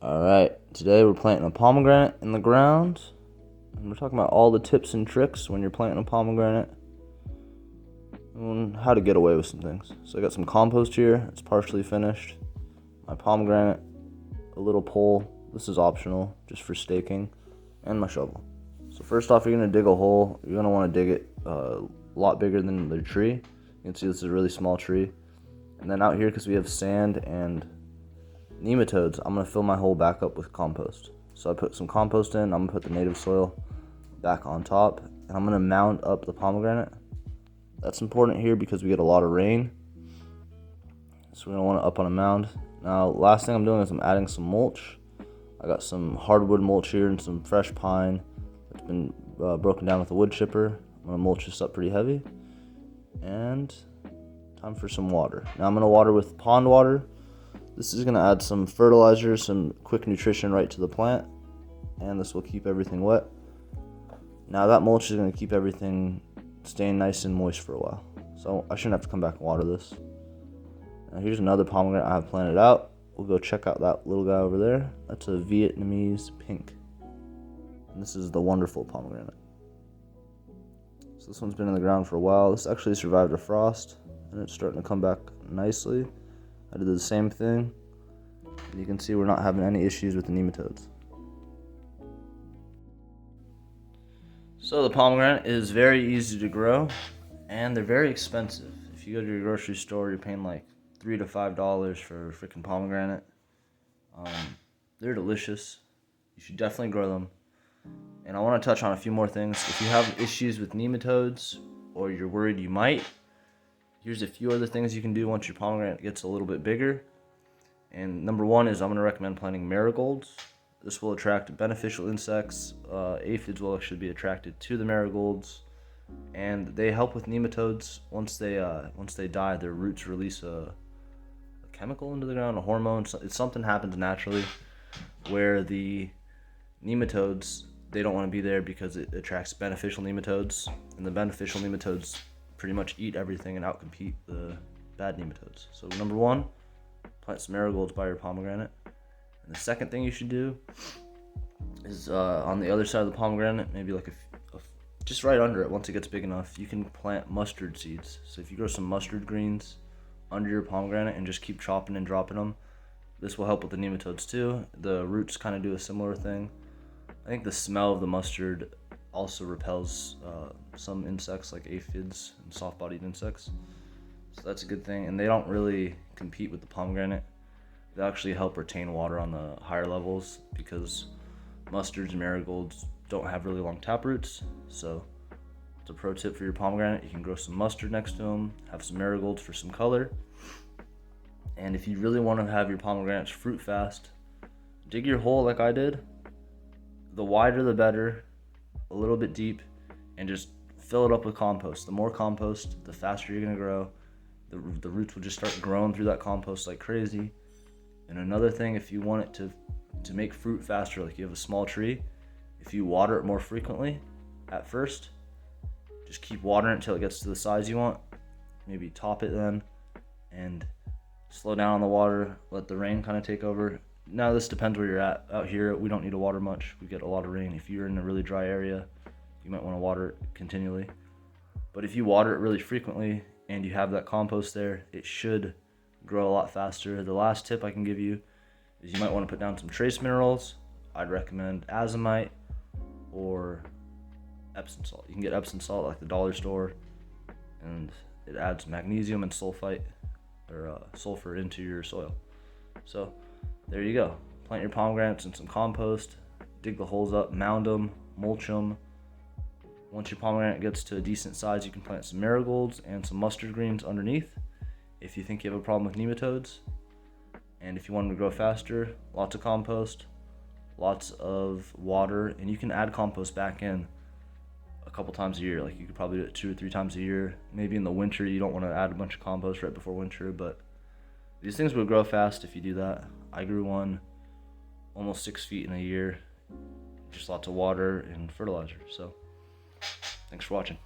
Alright, today we're planting a pomegranate in the ground. And we're talking about all the tips and tricks when you're planting a pomegranate. And how to get away with some things. So I got some compost here, it's partially finished. My pomegranate, a little pole, this is optional, just for staking, and my shovel. So first off, you're going to dig a hole. You're going to want to dig it a lot bigger than the tree. You can see this is a really small tree. And then out here, because we have sand and nematodes, I'm going to fill my hole back up with compost. So I put some compost in, I'm going to put the native soil back on top, and I'm going to mound up the pomegranate. That's important here because we get a lot of rain. So we're going to want it up on a mound. Now, last thing I'm doing is I'm adding some mulch. I got some hardwood mulch here and some fresh pine that's been broken down with a wood chipper. I'm going to mulch this up pretty heavy. And time for some water. Now I'm going to water with pond water. This is going to add some fertilizer, some quick nutrition right to the plant, and this will keep everything wet. Now that mulch is going to keep everything staying nice and moist for a while, so I shouldn't have to come back and water this. Now here's another pomegranate I have planted out. We'll go check out that little guy over there. That's a Vietnamese pink, and this is the wonderful pomegranate. So this one's been in the ground for a while. This actually survived a frost, and it's starting to come back nicely. I did the same thing. You can see we're not having any issues with the nematodes. So the pomegranate is very easy to grow, and they're very expensive. If you go to your grocery store, you're paying like $3 to $5 for a freaking pomegranate. They're delicious. You should definitely grow them. And I want to touch on a few more things. If you have issues with nematodes, or you're worried you might, here's a few other things you can do once your pomegranate gets a little bit bigger. And number one is I'm going to recommend planting marigolds. This will attract beneficial insects. Aphids will actually be attracted to the marigolds, and they help with nematodes. Once they die, their roots release a chemical into the ground, a hormone. Something happens naturally where the nematodes, they don't want to be there because it attracts beneficial nematodes, and the beneficial nematodes pretty much eat everything and outcompete the bad nematodes. So number one, plant some marigolds by your pomegranate. And the second thing you should do is on the other side of the pomegranate, maybe like just right under it, once it gets big enough, you can plant mustard seeds. So if you grow some mustard greens under your pomegranate and just keep chopping and dropping them, this will help with the nematodes too. The roots kind of do a similar thing. I think the smell of the mustard also repels some insects like aphids and soft-bodied insects, so that's a good thing. And they don't really compete with the pomegranate. They actually help retain water on the higher levels because mustards and marigolds don't have really long tap roots. So it's a pro tip for your pomegranate. You can grow some mustard next to them, have some marigolds for some color. And if you really want to have your pomegranates fruit fast, dig your hole like I did. The wider the better, a little bit deep, and just fill it up with compost. The more compost, the faster you're going to grow. The roots will just start growing through that compost like crazy. And another thing, if you want it to make fruit faster, like you have a small tree, if you water it more frequently at first, just keep watering it until it gets to the size you want. Maybe top it then, and slow down on the water, let the rain kind of take over. Now this depends where you're at. Out here, we don't need to water much. We get a lot of rain. If you're in a really dry area, you might want to water it continually. But if you water it really frequently and you have that compost there, it should grow a lot faster. The last tip I can give you is you might want to put down some trace minerals. I'd recommend azomite or Epsom salt. You can get Epsom salt like the dollar store, and it adds magnesium and sulfite or sulfur into your soil. So there you go. Plant your pomegranates in some compost, dig the holes up, mound them, mulch them. Once your pomegranate gets to a decent size, you can plant some marigolds and some mustard greens underneath if you think you have a problem with nematodes. And if you want them to grow faster, lots of compost, lots of water, and you can add compost back in a couple times a year. Like you could probably do it 2 or 3 times a year. Maybe in the winter you don't want to add a bunch of compost right before winter, but these things will grow fast if you do that. I grew one almost 6 feet in a year, just lots of water and fertilizer. So thanks for watching.